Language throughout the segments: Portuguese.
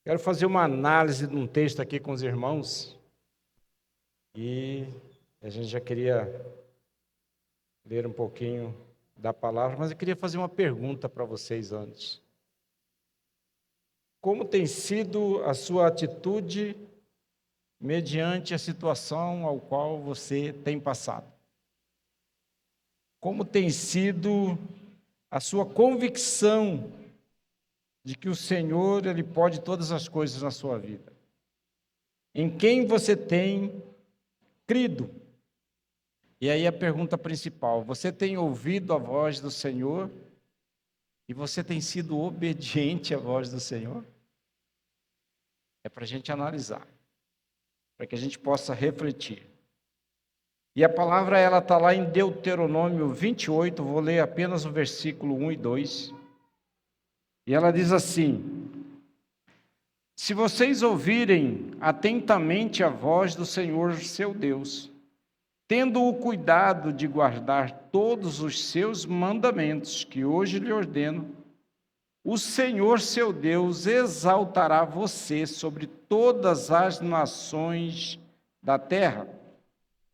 Quero fazer uma análise de um texto aqui com os irmãos e a gente já queria ler um pouquinho da palavra, mas eu queria fazer uma pergunta para vocês antes. Como tem sido a sua atitude mediante a situação ao qual você tem passado? Como tem sido a sua convicção de que o Senhor, Ele pode todas as coisas na sua vida? Em quem você tem crido? E aí a pergunta principal: você tem ouvido a voz do Senhor? E você tem sido obediente à voz do Senhor? É para a gente analisar, para que a gente possa refletir. E a palavra ela está lá em Deuteronômio 28, vou ler apenas o versículo 1 e 2. E ela diz assim: se vocês ouvirem atentamente a voz do Senhor seu Deus, tendo o cuidado de guardar todos os seus mandamentos que hoje lhe ordeno, o Senhor seu Deus exaltará você sobre todas as nações da terra.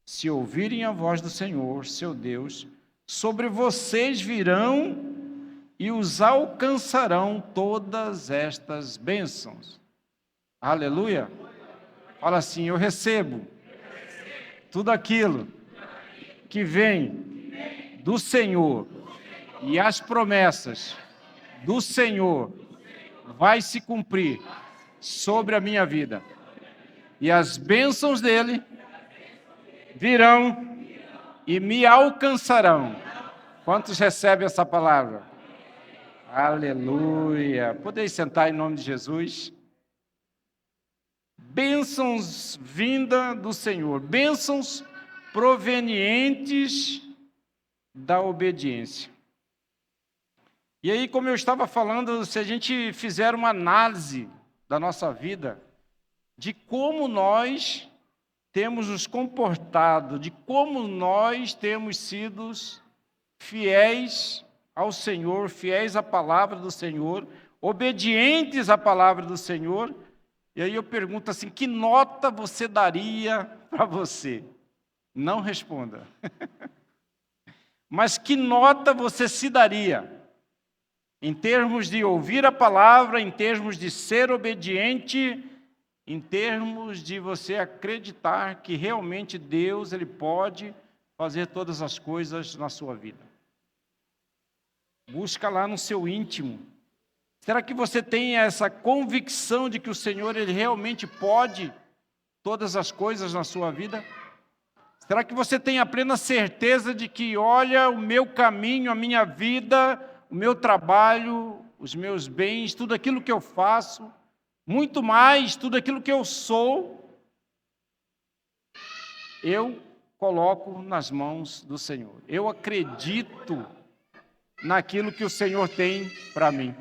Se ouvirem a voz do Senhor seu Deus, sobre vocês virão e os alcançarão todas estas bênçãos. Aleluia! Fala assim: eu recebo tudo aquilo que vem do Senhor, e as promessas do Senhor vai se cumprir sobre a minha vida, e as bênçãos dele virão e me alcançarão. Quantos recebem essa palavra? Aleluia! Podeis sentar em nome de Jesus. Bênçãos vinda do Senhor, bênçãos provenientes da obediência. E aí, como eu estava falando, se a gente fizer uma análise da nossa vida, de como nós temos nos comportado, de como nós temos sido fiéis ao Senhor, fiéis à palavra do Senhor, obedientes à palavra do Senhor. E aí eu pergunto assim: que nota você daria para você? Não responda. Mas que nota você se daria? Em termos de ouvir a palavra, em termos de ser obediente, em termos de você acreditar que realmente Deus ele pode fazer todas as coisas na sua vida. Busca lá no seu íntimo. Será que você tem essa convicção de que o Senhor ele realmente pode todas as coisas na sua vida? Será que você tem a plena certeza de que, olha, o meu caminho, a minha vida, o meu trabalho, os meus bens, tudo aquilo que eu faço, muito mais, tudo aquilo que eu sou, eu coloco nas mãos do Senhor. Eu acredito naquilo que o Senhor tem para mim.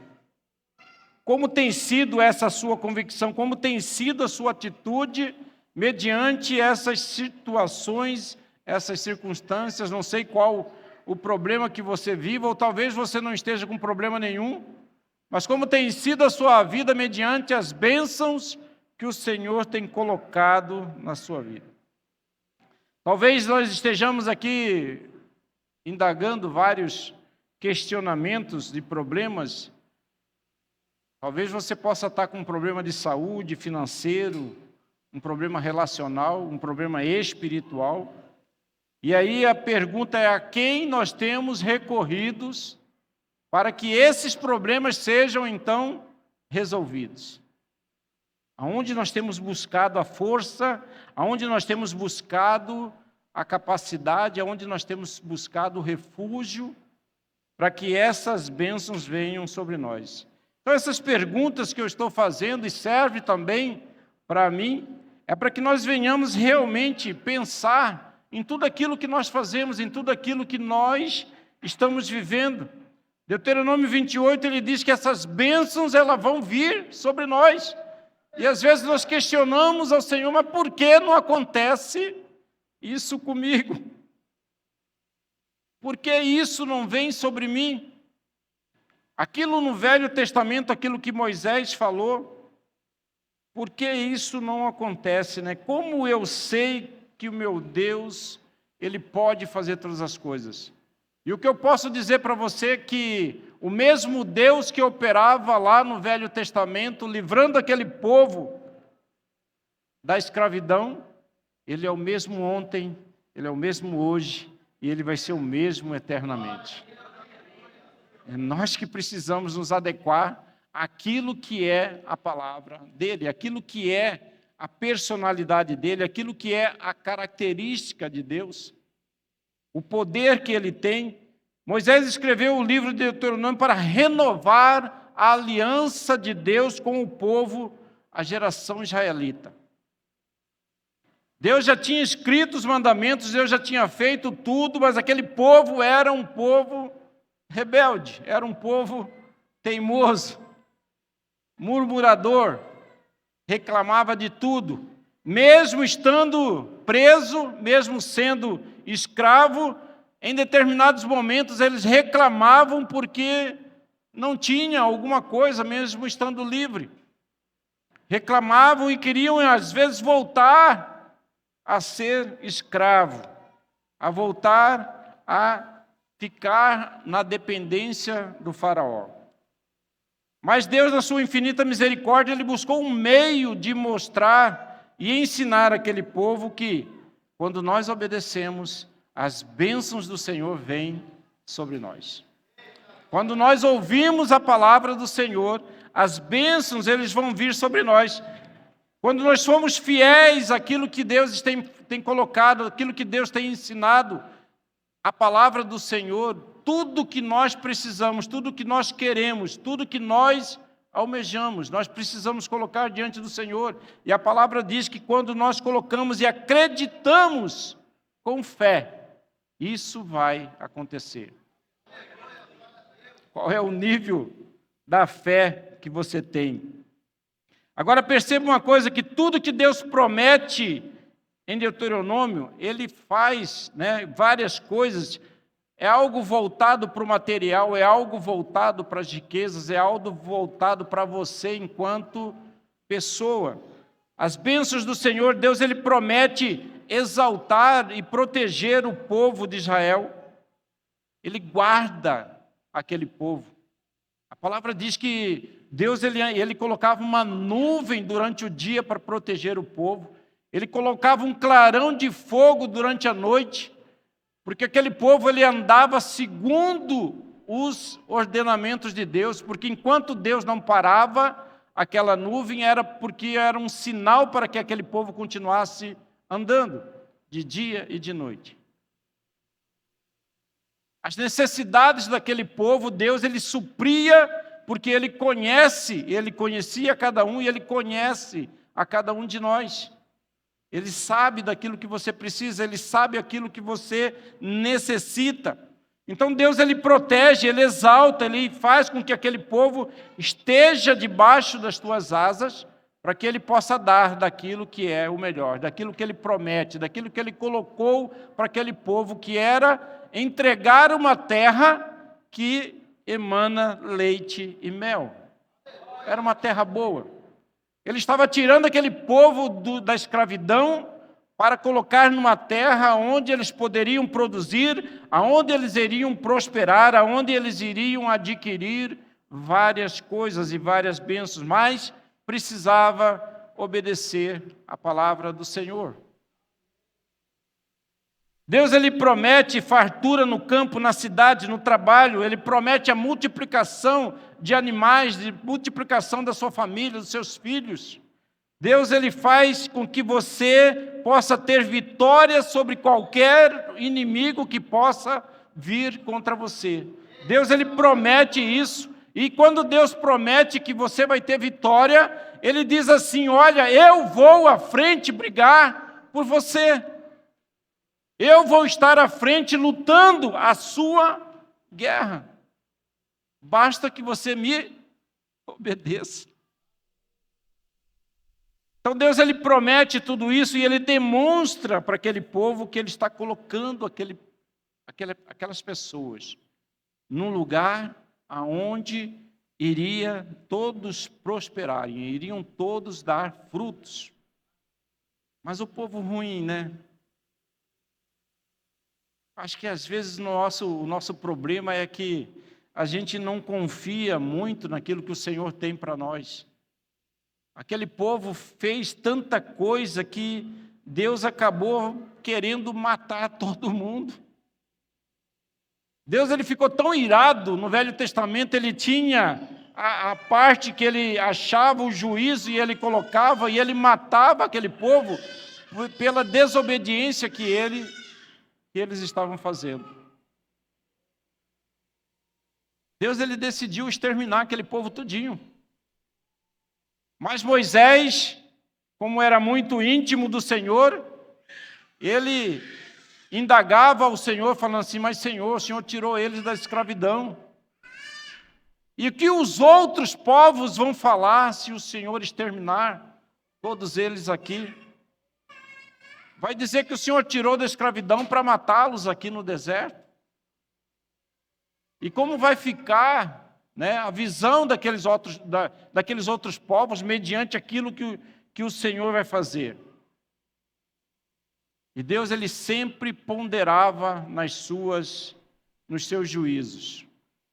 Como tem sido essa sua convicção? Como tem sido a sua atitude mediante essas situações, essas circunstâncias? Não sei qual o problema que você vive, ou talvez você não esteja com problema nenhum, mas como tem sido a sua vida mediante as bênçãos que o Senhor tem colocado na sua vida. Talvez nós estejamos aqui indagando vários questionamentos de problemas. Talvez você possa estar com um problema de saúde, financeiro, um problema relacional, um problema espiritual. E aí a pergunta é: a quem nós temos recorridos para que esses problemas sejam então resolvidos? Aonde nós temos buscado a força, aonde nós temos buscado a capacidade, aonde nós temos buscado o refúgio para que essas bênçãos venham sobre nós. Então essas perguntas que eu estou fazendo, e serve também para mim, é para que nós venhamos realmente pensar em tudo aquilo que nós fazemos, em tudo aquilo que nós estamos vivendo. Deuteronômio 28, ele diz que essas bênçãos elas vão vir sobre nós. E às vezes nós questionamos ao Senhor: mas por que não acontece isso comigo? Por que isso não vem sobre mim? Aquilo no Velho Testamento, aquilo que Moisés falou, por que isso não acontece, né? Como eu sei que o meu Deus, Ele pode fazer todas as coisas? E o que eu posso dizer para você é que o mesmo Deus que operava lá no Velho Testamento, livrando aquele povo da escravidão, Ele é o mesmo ontem, Ele é o mesmo hoje, e Ele vai ser o mesmo eternamente. É nós que precisamos nos adequar àquilo que é a palavra dEle, aquilo que é a personalidade dEle, aquilo que é a característica de Deus, o poder que Ele tem. Moisés escreveu o livro de Deuteronômio para renovar a aliança de Deus com o povo, a geração israelita. Deus já tinha escrito os mandamentos, Deus já tinha feito tudo, mas aquele povo era um povo rebelde, era um povo teimoso, murmurador, reclamava de tudo. Mesmo estando preso, mesmo sendo escravo, em determinados momentos eles reclamavam porque não tinha alguma coisa, mesmo estando livre. Reclamavam e queriam, às vezes, voltar a ser escravo, a voltar a ficar na dependência do faraó. Mas Deus, na sua infinita misericórdia, Ele buscou um meio de mostrar e ensinar aquele povo que, quando nós obedecemos, as bênçãos do Senhor vêm sobre nós. Quando nós ouvimos a palavra do Senhor, as bênçãos eles vão vir sobre nós. Quando nós somos fiéis àquilo que Deus tem colocado, àquilo que Deus tem ensinado, a palavra do Senhor, tudo que nós precisamos, tudo que nós queremos, tudo que nós almejamos, nós precisamos colocar diante do Senhor. E a palavra diz que quando nós colocamos e acreditamos com fé, isso vai acontecer. Qual é o nível da fé que você tem? Agora perceba uma coisa, que tudo que Deus promete em Deuteronômio, Ele faz, várias coisas. É algo voltado para o material, é algo voltado para as riquezas, é algo voltado para você enquanto pessoa. As bênçãos do Senhor, Deus Ele promete exaltar e proteger o povo de Israel. Ele guarda aquele povo. A palavra diz que Deus ele colocava uma nuvem durante o dia para proteger o povo. Ele colocava um clarão de fogo durante a noite, porque aquele povo ele andava segundo os ordenamentos de Deus, porque enquanto Deus não parava aquela nuvem, era porque era um sinal para que aquele povo continuasse andando de dia e de noite. As necessidades daquele povo, Deus ele supria, porque Ele conhece, Ele conhecia cada um e Ele conhece a cada um de nós. Ele sabe daquilo que você precisa, Ele sabe aquilo que você necessita. Então Deus Ele protege, Ele exalta, Ele faz com que aquele povo esteja debaixo das tuas asas, para que Ele possa dar daquilo que é o melhor, daquilo que Ele promete, daquilo que Ele colocou para aquele povo, que era entregar uma terra que emana leite e mel. Era uma terra boa. Ele estava tirando aquele povo da escravidão para colocar numa terra onde eles poderiam produzir, aonde eles iriam prosperar, aonde eles iriam adquirir várias coisas e várias bênçãos, mas precisava obedecer a palavra do Senhor. Deus ele promete fartura no campo, na cidade, no trabalho. Ele promete a multiplicação de animais, de multiplicação da sua família, dos seus filhos. Deus ele faz com que você possa ter vitória sobre qualquer inimigo que possa vir contra você. Deus ele promete isso. E quando Deus promete que você vai ter vitória, Ele diz assim: olha, eu vou à frente brigar por você. Eu vou estar à frente lutando a sua guerra. Basta que você me obedeça. Então Deus ele promete tudo isso e Ele demonstra para aquele povo que Ele está colocando aquelas pessoas num lugar aonde iria todos prosperarem, iriam todos dar frutos. Mas o povo ruim, né? Acho que às vezes o nosso problema é que a gente não confia muito naquilo que o Senhor tem para nós. Aquele povo fez tanta coisa que Deus acabou querendo matar todo mundo. Deus ele ficou tão irado no Velho Testamento, ele tinha a parte que ele achava o juízo e ele colocava, e ele matava aquele povo pela desobediência que eles estavam fazendo. Deus ele decidiu exterminar aquele povo tudinho. Mas Moisés, como era muito íntimo do Senhor, ele indagava ao Senhor, falando assim: mas Senhor, o Senhor tirou eles da escravidão. E o que os outros povos vão falar se o Senhor exterminar todos eles aqui? Vai dizer que o Senhor tirou da escravidão para matá-los aqui no deserto? E como vai ficar, né, a visão daqueles outros povos mediante aquilo que o Senhor vai fazer? E Deus ele sempre ponderava nos seus juízos.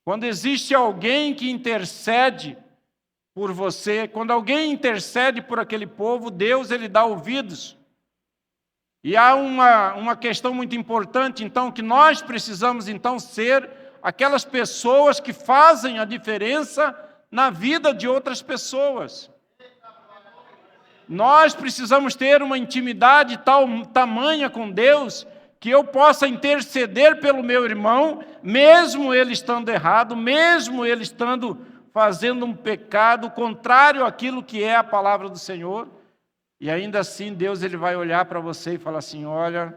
Quando existe alguém que intercede por você, quando alguém intercede por aquele povo, Deus ele dá ouvidos. E há uma questão muito importante, então, que nós precisamos, então, ser aquelas pessoas que fazem a diferença na vida de outras pessoas. Nós precisamos ter uma intimidade tamanha com Deus, que eu possa interceder pelo meu irmão, mesmo ele estando errado, mesmo ele estando fazendo um pecado contrário àquilo que é a palavra do Senhor. E ainda assim Deus ele vai olhar para você e falar assim: olha,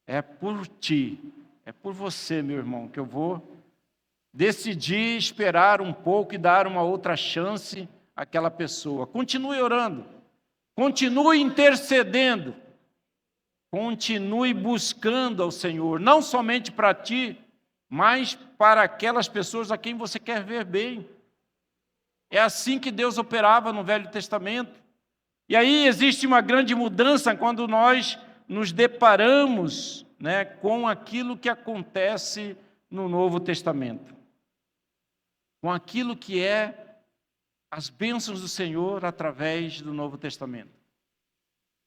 é por ti, é por você, meu irmão, que eu vou decidir esperar um pouco e dar uma outra chance àquela pessoa. Continue orando, continue intercedendo, continue buscando ao Senhor, não somente para ti, mas para aquelas pessoas a quem você quer ver bem. É assim que Deus operava no Velho Testamento. E aí existe uma grande mudança quando nós nos deparamos, né, com aquilo que acontece no Novo Testamento. Com aquilo que é as bênçãos do Senhor através do Novo Testamento.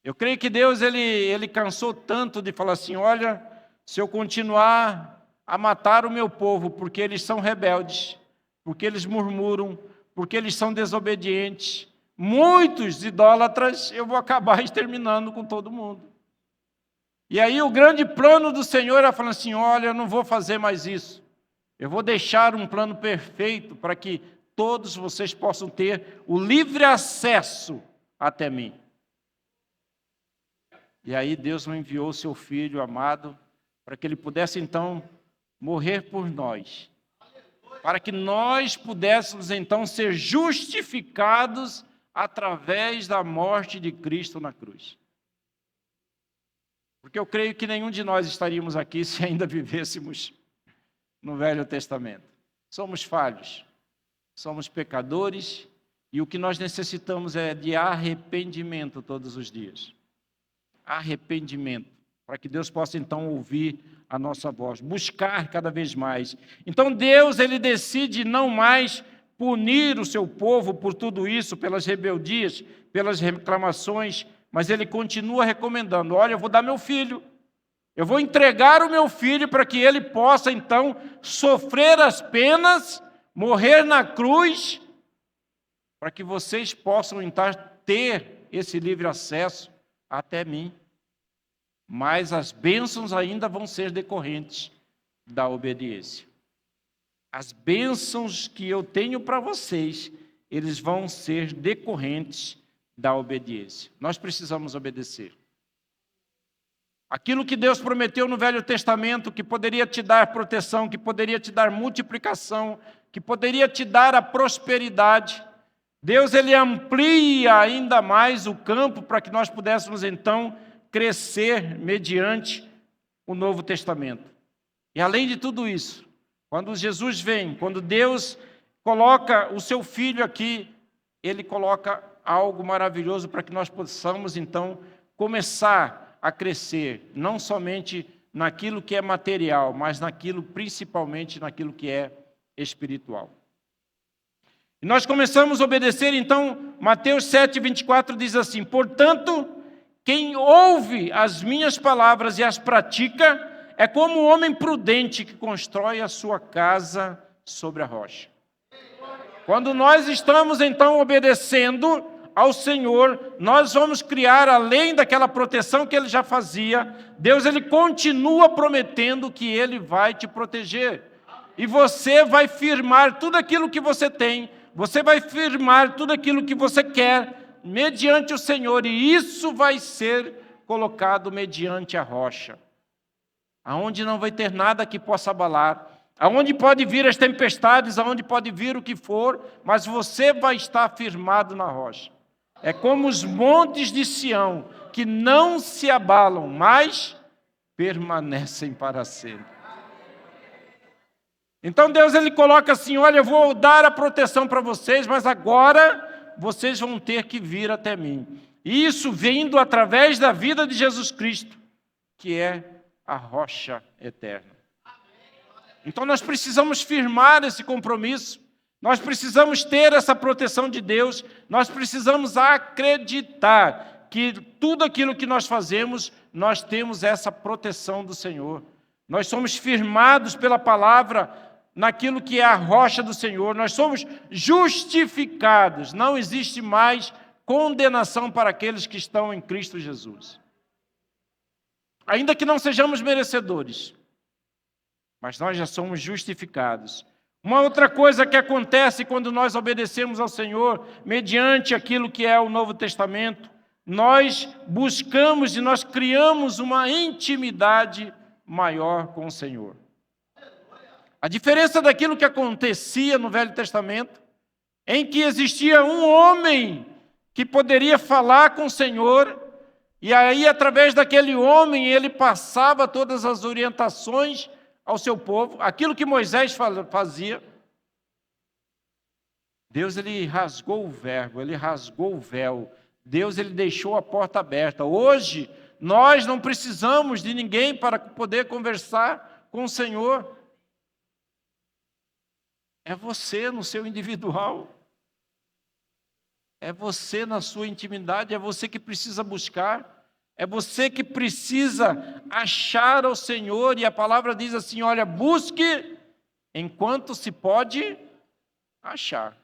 Eu creio que Deus ele cansou tanto de falar assim: olha, se eu continuar a matar o meu povo porque eles são rebeldes, porque eles murmuram, porque eles são desobedientes, muitos idólatras, eu vou acabar exterminando com todo mundo. E aí o grande plano do Senhor é falar assim: olha, eu não vou fazer mais isso. Eu vou deixar um plano perfeito para que todos vocês possam ter o livre acesso até mim. E aí Deus me enviou o seu Filho amado para que ele pudesse então morrer por nós, para que nós pudéssemos então ser justificados através da morte de Cristo na cruz. Porque eu creio que nenhum de nós estaríamos aqui se ainda vivêssemos no Velho Testamento. Somos falhos, somos pecadores, e o que nós necessitamos é de arrependimento todos os dias. Arrependimento, para que Deus possa então ouvir a nossa voz, buscar cada vez mais. Então Deus ele decide não mais punir o seu povo por tudo isso, pelas rebeldias, pelas reclamações, mas ele continua recomendando: olha, eu vou dar meu filho, eu vou entregar o meu filho para que ele possa então sofrer as penas, morrer na cruz, para que vocês possam então ter esse livre acesso até mim. Mas as bênçãos ainda vão ser decorrentes da obediência. As bênçãos que eu tenho para vocês, eles vão ser decorrentes da obediência. Nós precisamos obedecer. Aquilo que Deus prometeu no Velho Testamento, que poderia te dar proteção, que poderia te dar multiplicação, que poderia te dar a prosperidade, Deus ele amplia ainda mais o campo para que nós pudéssemos então crescer mediante o Novo Testamento. E além de tudo isso, quando Jesus vem, quando Deus coloca o seu filho aqui, ele coloca algo maravilhoso para que nós possamos, então, começar a crescer, não somente naquilo que é material, mas principalmente naquilo que é espiritual. E nós começamos a obedecer, então, Mateus 7:24 diz assim: portanto, quem ouve as minhas palavras e as pratica, é como um homem prudente que constrói a sua casa sobre a rocha. Quando nós estamos, então, obedecendo ao Senhor, nós vamos criar, além daquela proteção que Ele já fazia, Deus Ele continua prometendo que Ele vai te proteger. E você vai firmar tudo aquilo que você tem, você vai firmar tudo aquilo que você quer, mediante o Senhor, e isso vai ser colocado mediante a rocha, aonde não vai ter nada que possa abalar, aonde pode vir as tempestades, aonde pode vir o que for, mas você vai estar firmado na rocha. É como os montes de Sião, que não se abalam, mas permanecem para sempre. Então Deus ele coloca assim: olha, eu vou dar a proteção para vocês, mas agora vocês vão ter que vir até mim. E isso vindo através da vida de Jesus Cristo, que é a rocha eterna. Então nós precisamos firmar esse compromisso, nós precisamos ter essa proteção de Deus, nós precisamos acreditar que tudo aquilo que nós fazemos, nós temos essa proteção do Senhor. Nós somos firmados pela palavra naquilo que é a rocha do Senhor, nós somos justificados, não existe mais condenação para aqueles que estão em Cristo Jesus. Ainda que não sejamos merecedores, mas nós já somos justificados. Uma outra coisa que acontece quando nós obedecemos ao Senhor, mediante aquilo que é o Novo Testamento, nós buscamos e nós criamos uma intimidade maior com o Senhor. A diferença daquilo que acontecia no Velho Testamento, em que existia um homem que poderia falar com o Senhor, e aí, através daquele homem, ele passava todas as orientações ao seu povo, aquilo que Moisés fazia. Deus ele rasgou o verbo, ele rasgou o véu. Deus ele deixou a porta aberta. Hoje, nós não precisamos de ninguém para poder conversar com o Senhor. É você no seu individual. É você na sua intimidade, é você que precisa buscar, é você que precisa achar ao Senhor, e a palavra diz assim: olha, busque enquanto se pode achar.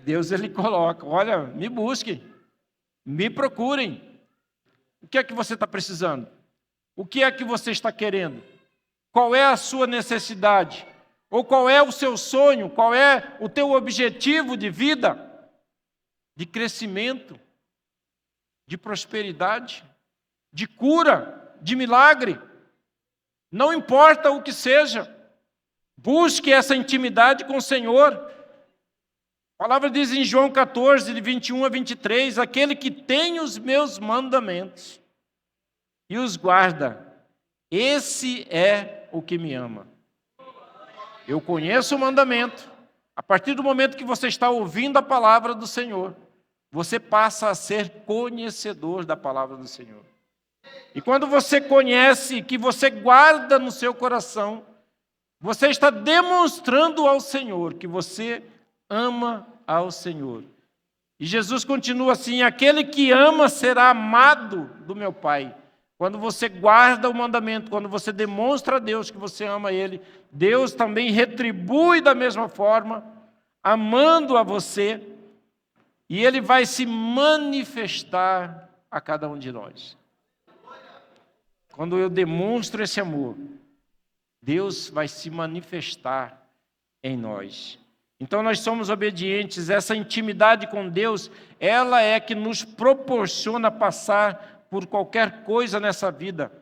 Deus ele coloca: olha, me busquem, me procurem. O que é que você está precisando? O que é que você está querendo? Qual é a sua necessidade? Ou qual é o seu sonho? Qual é o teu objetivo de vida? De crescimento, de prosperidade, de cura, de milagre. Não importa o que seja, busque essa intimidade com o Senhor. A palavra diz em João 14, de 21-23, aquele que tem os meus mandamentos e os guarda, esse é o que me ama. Eu conheço o mandamento. A partir do momento que você está ouvindo a palavra do Senhor, você passa a ser conhecedor da palavra do Senhor. E quando você conhece, que você guarda no seu coração, você está demonstrando ao Senhor que você ama ao Senhor. E Jesus continua assim: aquele que ama será amado do meu Pai. Quando você guarda o mandamento, quando você demonstra a Deus que você ama Ele, Deus também retribui da mesma forma, amando a você, e Ele vai se manifestar a cada um de nós. Quando eu demonstro esse amor, Deus vai se manifestar em nós. Então nós somos obedientes, essa intimidade com Deus, ela é que nos proporciona passar por qualquer coisa nessa vida,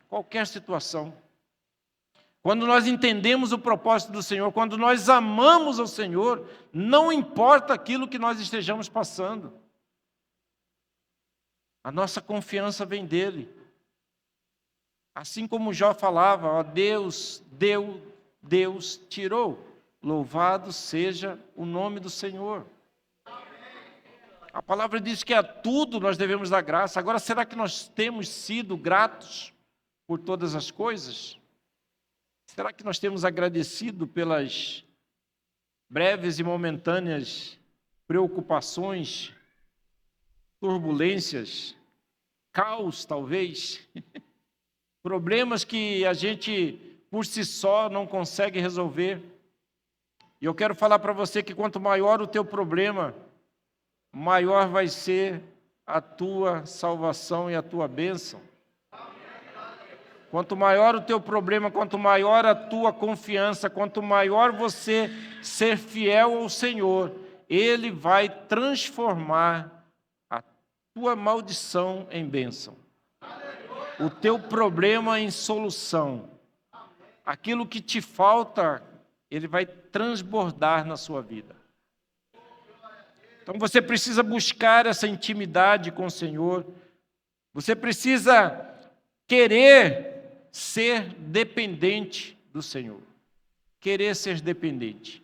qualquer situação. Quando nós entendemos o propósito do Senhor, quando nós amamos ao Senhor, não importa aquilo que nós estejamos passando. A nossa confiança vem dEle. Assim como Jó falava, ó, Deus deu, Deus tirou. Louvado seja o nome do Senhor. A palavra diz que a tudo nós devemos dar graça. Agora, será que nós temos sido gratos por todas as coisas? Será que nós temos agradecido pelas breves e momentâneas preocupações, turbulências, caos talvez, problemas que a gente por si só não consegue resolver? E eu quero falar para você que quanto maior o teu problema, maior vai ser a tua salvação e a tua bênção. Quanto maior o teu problema, quanto maior a tua confiança, quanto maior você ser fiel ao Senhor, Ele vai transformar a tua maldição em bênção, o teu problema em solução. Aquilo que te falta, Ele vai transbordar na sua vida. Então você precisa buscar essa intimidade com o Senhor. Você precisa querer ser dependente do Senhor. Querer ser dependente.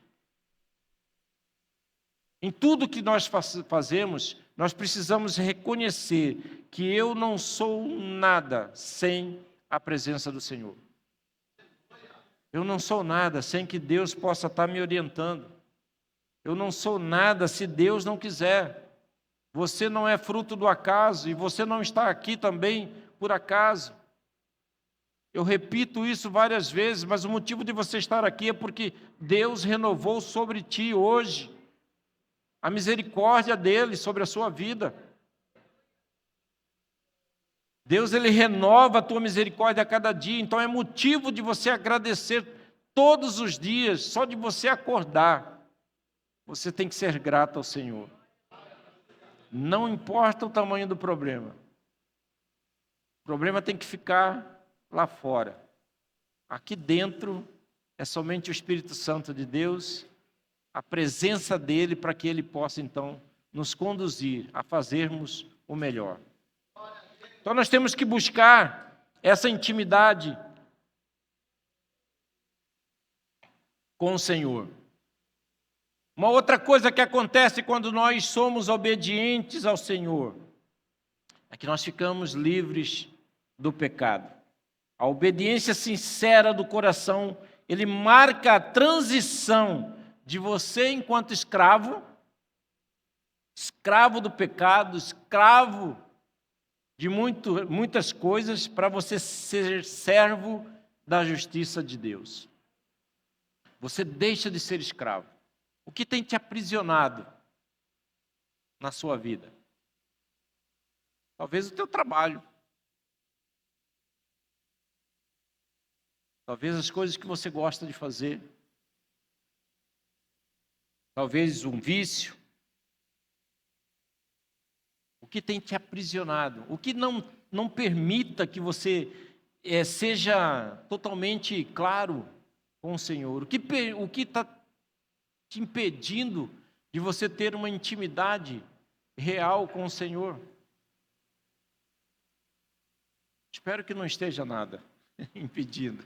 Em tudo que nós fazemos, nós precisamos reconhecer que eu não sou nada sem a presença do Senhor. Eu não sou nada sem que Deus possa estar me orientando. Eu não sou nada se Deus não quiser. Você não é fruto do acaso e você não está aqui também por acaso. Eu repito isso várias vezes, mas o motivo de você estar aqui é porque Deus renovou sobre ti hoje a misericórdia dele sobre a sua vida. Deus, ele renova a tua misericórdia a cada dia, então é motivo de você agradecer todos os dias, só de você acordar. Você tem que ser grato ao Senhor. Não importa o tamanho do problema. O problema tem que ficar lá fora. Aqui dentro é somente o Espírito Santo de Deus, a presença dele para que ele possa então nos conduzir a fazermos o melhor. Então nós temos que buscar essa intimidade com o Senhor. Uma outra coisa que acontece quando nós somos obedientes ao Senhor é que nós ficamos livres do pecado. A obediência sincera do coração, ele marca a transição de você enquanto escravo, escravo do pecado, escravo de muitas coisas, para você ser servo da justiça de Deus. Você deixa de ser escravo. O que tem te aprisionado na sua vida? Talvez o teu trabalho. Talvez as coisas que você gosta de fazer. Talvez um vício. O que tem te aprisionado? O que não permita que você seja totalmente claro com o Senhor? O que está te impedindo de você ter uma intimidade real com o Senhor? Espero que não esteja nada impedindo.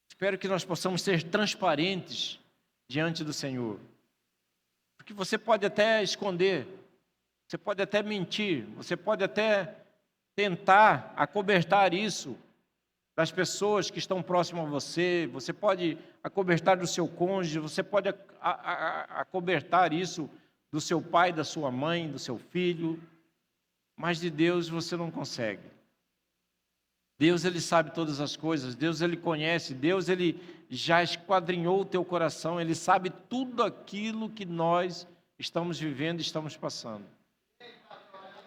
Espero que nós possamos ser transparentes diante do Senhor. Porque você pode até esconder, você pode até mentir, você pode até tentar acobertar isso das pessoas que estão próximas a você, você pode acobertar do seu cônjuge, você pode acobertar isso do seu pai, da sua mãe, do seu filho, mas de Deus você não consegue. Deus, ele sabe todas as coisas, Deus, ele conhece, Deus, ele já esquadrinhou o teu coração, ele sabe tudo aquilo que nós estamos vivendo e estamos passando.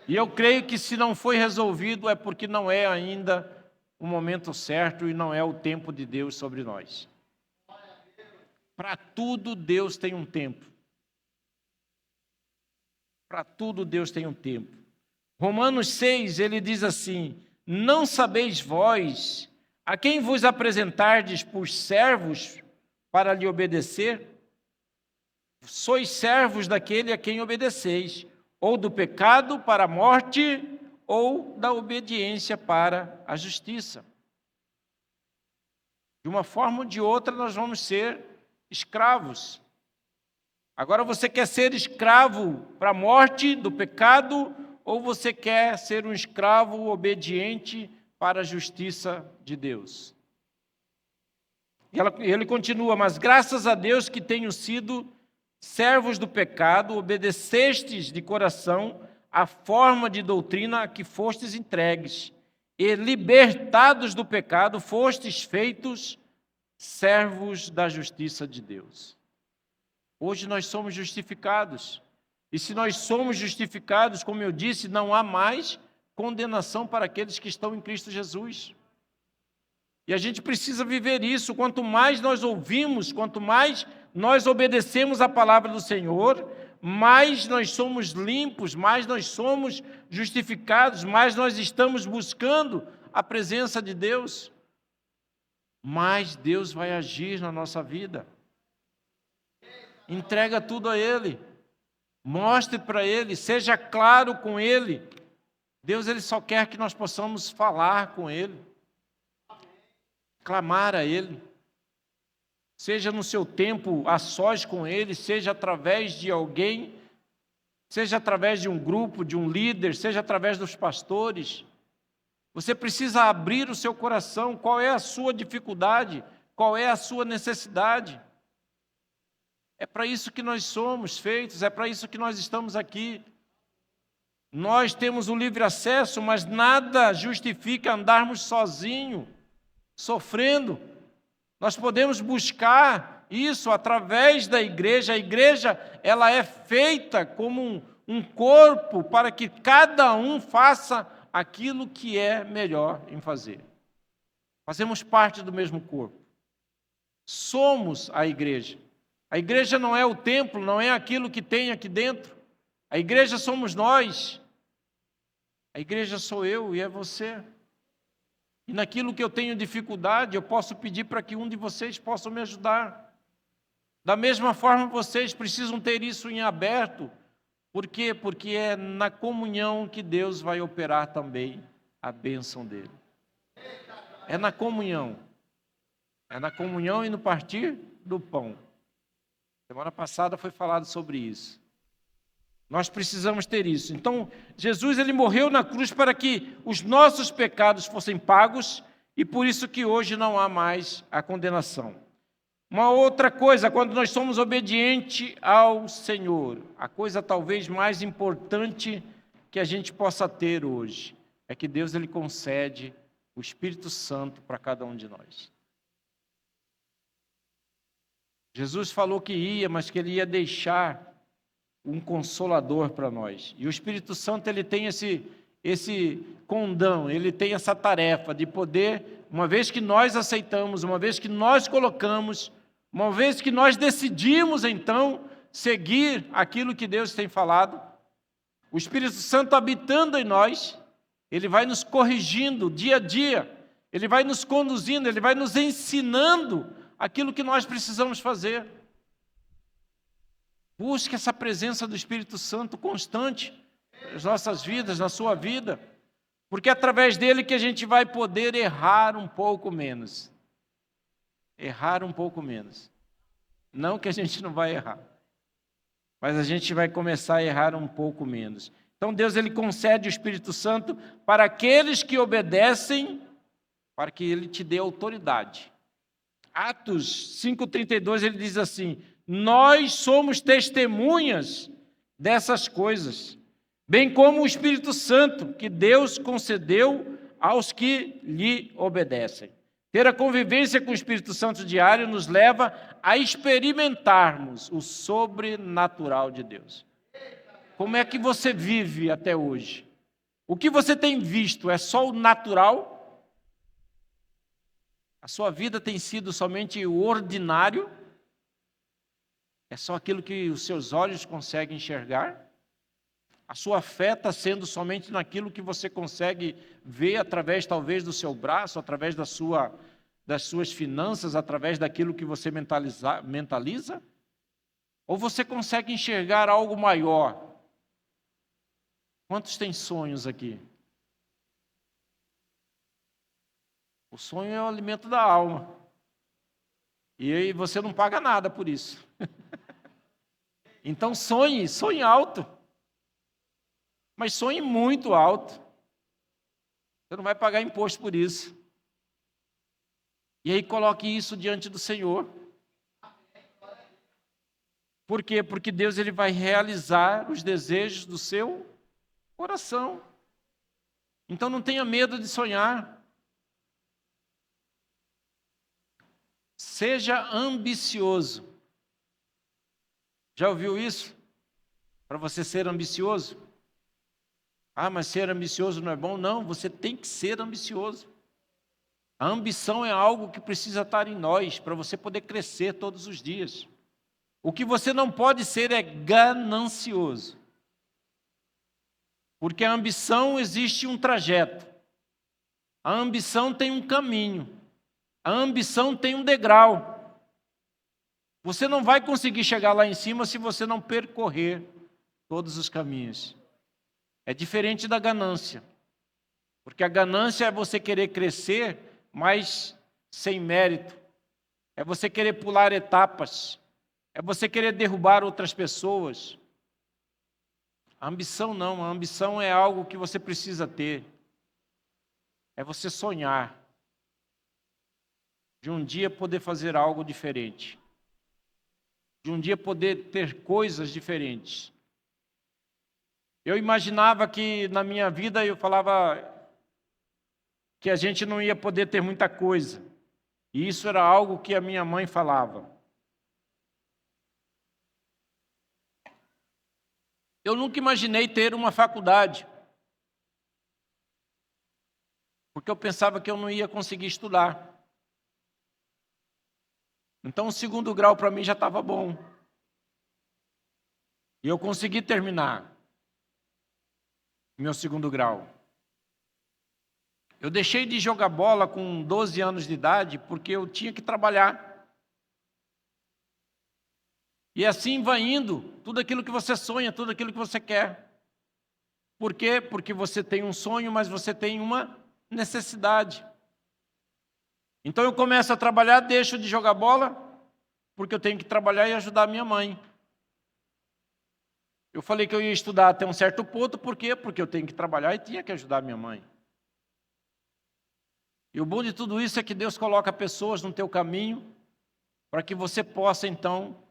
E eu creio que se não foi resolvido é porque não é ainda o momento certo e não é o tempo de Deus sobre nós. Para tudo Deus tem um tempo. Para tudo Deus tem um tempo. Romanos 6, ele diz assim: não sabeis vós a quem vos apresentardes por servos para lhe obedecer? Sois servos daquele a quem obedeceis, ou do pecado para a morte, ou da obediência para a justiça. De uma forma ou de outra, nós vamos ser escravos. Agora, você quer ser escravo para a morte do pecado, ou você quer ser um escravo obediente para a justiça de Deus? Ele continua, mas graças a Deus que tenho sido servos do pecado, obedecestes de coração a forma de doutrina a que fostes entregues, e libertados do pecado, fostes feitos servos da justiça de Deus. Hoje nós somos justificados. E se nós somos justificados, como eu disse, não há mais condenação para aqueles que estão em Cristo Jesus. E a gente precisa viver isso. Quanto mais nós ouvimos, quanto mais nós obedecemos a palavra do Senhor, mais nós somos limpos, mais nós somos justificados, mais nós estamos buscando a presença de Deus, mais Deus vai agir na nossa vida. Entrega tudo a Ele. Mostre para Ele, seja claro com Ele. Deus, Ele só quer que nós possamos falar com Ele, clamar a Ele. Seja no seu tempo a sós com Ele, seja através de alguém, seja através de um grupo, de um líder, seja através dos pastores. Você precisa abrir o seu coração. Qual é a sua dificuldade? Qual é a sua necessidade? É para isso que nós somos feitos, é para isso que nós estamos aqui. Nós temos o livre acesso, mas nada justifica andarmos sozinhos, sofrendo. Nós podemos buscar isso através da igreja. A igreja, ela é feita como um corpo para que cada um faça aquilo que é melhor em fazer. Fazemos parte do mesmo corpo. Somos a igreja. A igreja não é o templo, não é aquilo que tem aqui dentro. A igreja somos nós. A igreja sou eu e é você. E naquilo que eu tenho dificuldade, eu posso pedir para que um de vocês possa me ajudar. Da mesma forma, vocês precisam ter isso em aberto. Por quê? Porque é na comunhão que Deus vai operar também a bênção dele. É na comunhão. É na comunhão e no partir do pão. Semana passada foi falado sobre isso. Nós precisamos ter isso. Então, Jesus, ele morreu na cruz para que os nossos pecados fossem pagos e por isso que hoje não há mais a condenação. Uma outra coisa, quando nós somos obedientes ao Senhor, a coisa talvez mais importante que a gente possa ter hoje é que Deus, ele concede o Espírito Santo para cada um de nós. Jesus falou que ia, mas que ele ia deixar um consolador para nós. E o Espírito Santo, ele tem esse condão, ele tem essa tarefa de poder, uma vez que nós aceitamos, uma vez que nós colocamos, uma vez que nós decidimos, então, seguir aquilo que Deus tem falado, o Espírito Santo habitando em nós, ele vai nos corrigindo dia a dia, ele vai nos conduzindo, ele vai nos ensinando aquilo que nós precisamos fazer. Busque essa presença do Espírito Santo constante nas nossas vidas, na sua vida, porque é através dele que a gente vai poder errar um pouco menos. Errar um pouco menos. Não que a gente não vai errar, mas a gente vai começar a errar um pouco menos. Então Deus, ele concede o Espírito Santo para aqueles que obedecem, para que ele te dê autoridade. Atos 5,32, ele diz assim: nós somos testemunhas dessas coisas, bem como o Espírito Santo, que Deus concedeu aos que lhe obedecem. Ter a convivência com o Espírito Santo diário nos leva a experimentarmos o sobrenatural de Deus. Como é que você vive até hoje? O que você tem visto é só o natural? A sua vida tem sido somente o ordinário? É só aquilo que os seus olhos conseguem enxergar? A sua fé está sendo somente naquilo que você consegue ver através, talvez, do seu braço, através das suas finanças, através daquilo que você mentaliza? Ou você consegue enxergar algo maior? Quantos têm sonhos aqui? O sonho é o alimento da alma. E aí você não paga nada por isso. Então sonhe alto. Mas sonhe muito alto. Você não vai pagar imposto por isso. E aí coloque isso diante do Senhor. Por quê? Porque Deus ele vai realizar os desejos do seu coração. Então não tenha medo de sonhar. Seja ambicioso. Já ouviu isso? Para você ser ambicioso? Ah, mas ser ambicioso não é bom? Não, você tem que ser ambicioso. A ambição é algo que precisa estar em nós para você poder crescer todos os dias. O que você não pode ser é ganancioso. Porque a ambição existe um trajeto. A ambição tem um caminho. A ambição tem um degrau. Você não vai conseguir chegar lá em cima se você não percorrer todos os caminhos. É diferente da ganância. Porque a ganância é você querer crescer, mas sem mérito. É você querer pular etapas. É você querer derrubar outras pessoas. A ambição não. A ambição é algo que você precisa ter. É você sonhar. De um dia poder fazer algo diferente. De um dia poder ter coisas diferentes. Eu imaginava que na minha vida eu falava que a gente não ia poder ter muita coisa. E isso era algo que a minha mãe falava. Eu nunca imaginei ter uma faculdade. Porque eu pensava que eu não ia conseguir estudar. Então o segundo grau para mim já estava bom. E eu consegui terminar meu segundo grau. Eu deixei de jogar bola com 12 anos de idade porque eu tinha que trabalhar. E assim vai indo, tudo aquilo que você sonha, tudo aquilo que você quer. Por quê? Porque você tem um sonho, mas você tem uma necessidade. Então eu começo a trabalhar, deixo de jogar bola, porque eu tenho que trabalhar e ajudar a minha mãe. Eu falei que eu ia estudar até um certo ponto, por quê? Porque eu tenho que trabalhar e tinha que ajudar a minha mãe. E o bom de tudo isso é que Deus coloca pessoas no teu caminho para que você possa, então,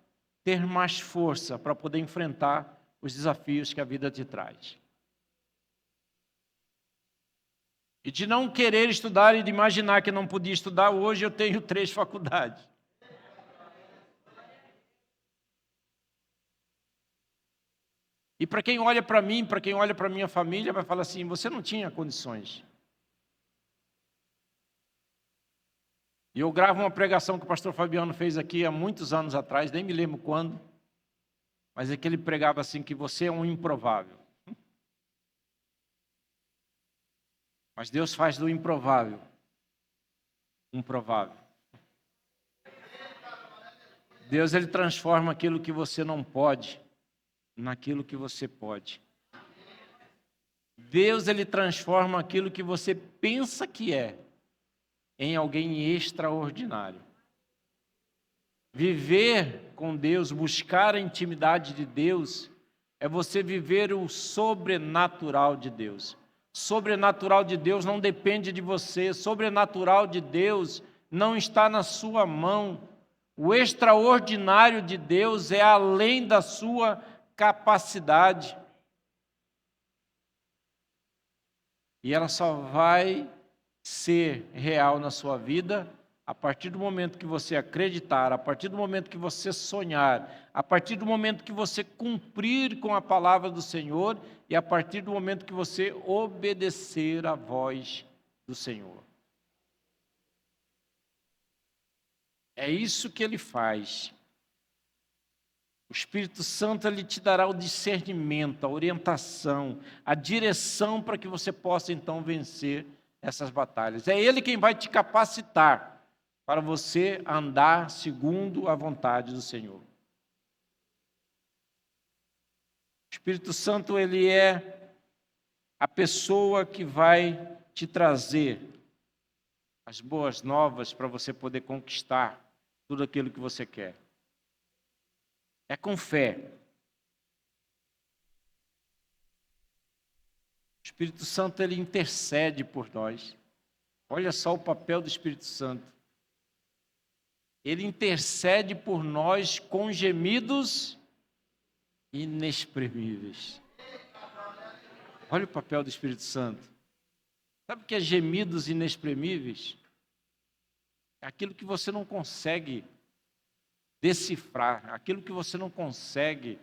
ter mais força para poder enfrentar os desafios que a vida te traz. E de não querer estudar e de imaginar que não podia estudar, hoje eu tenho 3 faculdades. E para quem olha para mim, para quem olha para minha família, vai falar assim, você não tinha condições. E eu gravo uma pregação que o pastor Fabiano fez aqui há muitos anos atrás, nem me lembro quando, mas é que ele pregava assim, que você é um improvável. Mas Deus faz do improvável um provável. Deus ele transforma aquilo que você não pode naquilo que você pode. Deus ele transforma aquilo que você pensa que é em alguém extraordinário. Viver com Deus, buscar a intimidade de Deus, é você viver o sobrenatural de Deus. Sobrenatural de Deus não depende de você, sobrenatural de Deus não está na sua mão. O extraordinário de Deus é além da sua capacidade. E ela só vai ser real na sua vida a partir do momento que você acreditar, a partir do momento que você sonhar, a partir do momento que você cumprir com a palavra do Senhor e a partir do momento que você obedecer à voz do Senhor. É isso que ele faz. O Espírito Santo ele te dará o discernimento, a orientação, a direção para que você possa então vencer essas batalhas. É ele quem vai te capacitar para você andar segundo a vontade do Senhor. O Espírito Santo ele é a pessoa que vai te trazer as boas novas para você poder conquistar tudo aquilo que você quer. É com fé. O Espírito Santo, ele intercede por nós. Olha só o papel do Espírito Santo. Ele intercede por nós com gemidos inexprimíveis. Olha o papel do Espírito Santo. Sabe o que é gemidos inexprimíveis? É aquilo que você não consegue decifrar, aquilo que você não consegue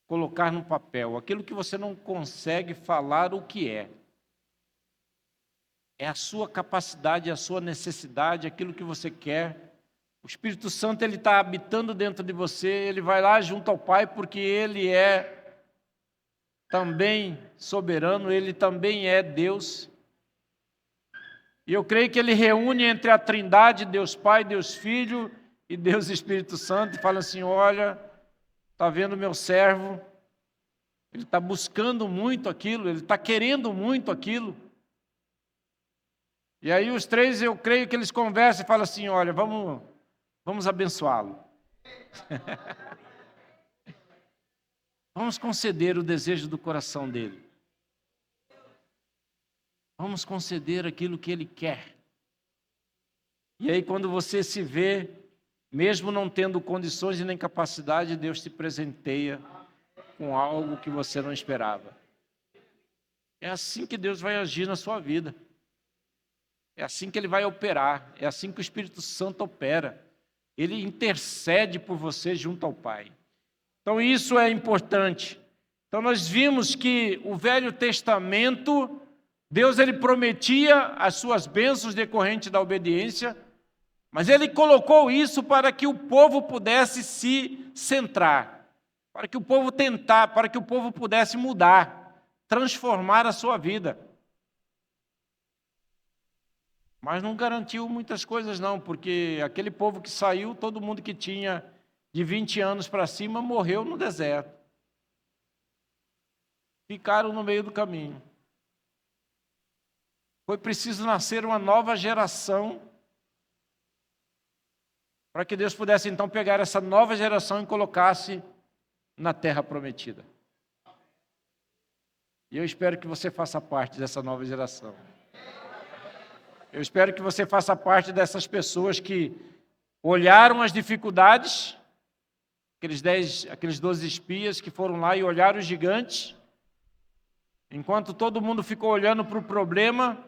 colocar no papel, aquilo que você não consegue falar o que é. É a sua capacidade, a sua necessidade, aquilo que você quer. O Espírito Santo, ele está habitando dentro de você, ele vai lá junto ao Pai, porque ele é também soberano, ele também é Deus. E eu creio que ele reúne entre a Trindade, Deus Pai, Deus Filho e Deus Espírito Santo, e fala assim: olha, está vendo meu servo? Ele está buscando muito aquilo, ele está querendo muito aquilo. E aí os três, eu creio que eles conversam e falam assim: olha, vamos abençoá-lo. Vamos conceder o desejo do coração dele. Vamos conceder aquilo que ele quer. E aí quando você se vê, mesmo não tendo condições e nem capacidade, Deus te presenteia com algo que você não esperava. É assim que Deus vai agir na sua vida. É assim que ele vai operar. É assim que o Espírito Santo opera. Ele intercede por você junto ao Pai. Então isso é importante. Então nós vimos que o Velho Testamento, Deus, ele prometia as suas bênçãos decorrentes da obediência, mas ele colocou isso para que o povo pudesse se centrar, para que o povo tentar, para que o povo pudesse mudar, transformar a sua vida. Mas não garantiu muitas coisas não, porque aquele povo que saiu, todo mundo que tinha de 20 anos para cima morreu no deserto. Ficaram no meio do caminho. Foi preciso nascer uma nova geração para que Deus pudesse então pegar essa nova geração e colocasse na terra prometida. E eu espero que você faça parte dessa nova geração. Eu espero que você faça parte dessas pessoas que olharam as dificuldades, aqueles 12 espias que foram lá e olharam os gigantes, enquanto todo mundo ficou olhando para o problema,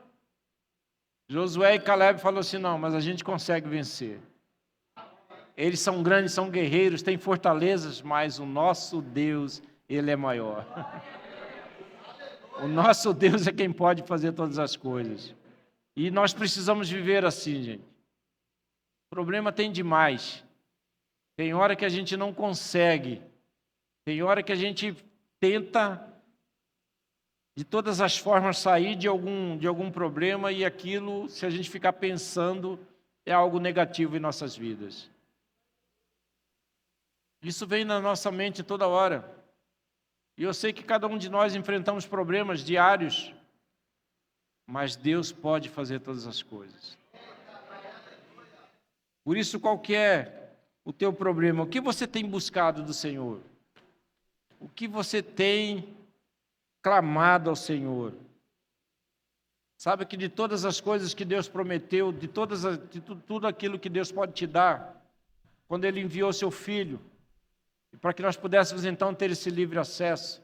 Josué e Caleb falaram assim: não, mas a gente consegue vencer. Eles são grandes, são guerreiros, têm fortalezas, mas o nosso Deus, ele é maior. O nosso Deus é quem pode fazer todas as coisas. E nós precisamos viver assim, gente. O problema tem demais. Tem hora que a gente não consegue. Tem hora que a gente tenta, de todas as formas, sair de algum problema, e aquilo, se a gente ficar pensando, é algo negativo em nossas vidas. Isso vem na nossa mente toda hora. E eu sei que cada um de nós enfrentamos problemas diários, mas Deus pode fazer todas as coisas. Por isso, qual que é o teu problema? O que você tem buscado do Senhor? O que você tem clamado ao Senhor? Sabe que de todas as coisas que Deus prometeu, de tudo aquilo que Deus pode te dar, quando Ele enviou seu Filho, e para que nós pudéssemos então ter esse livre acesso,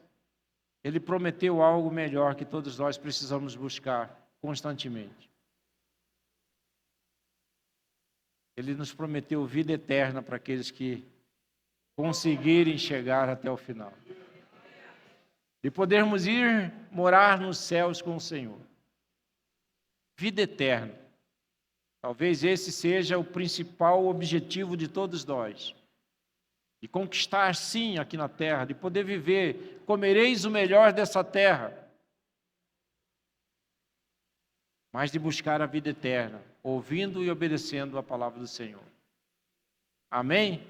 Ele prometeu algo melhor que todos nós precisamos buscar constantemente. Ele nos prometeu vida eterna para aqueles que conseguirem chegar até o final. E podermos ir morar nos céus com o Senhor. Vida eterna. Talvez esse seja o principal objetivo de todos nós. De conquistar, sim, aqui na terra, de poder viver, comereis o melhor dessa terra, mas de buscar a vida eterna, ouvindo e obedecendo a palavra do Senhor. Amém?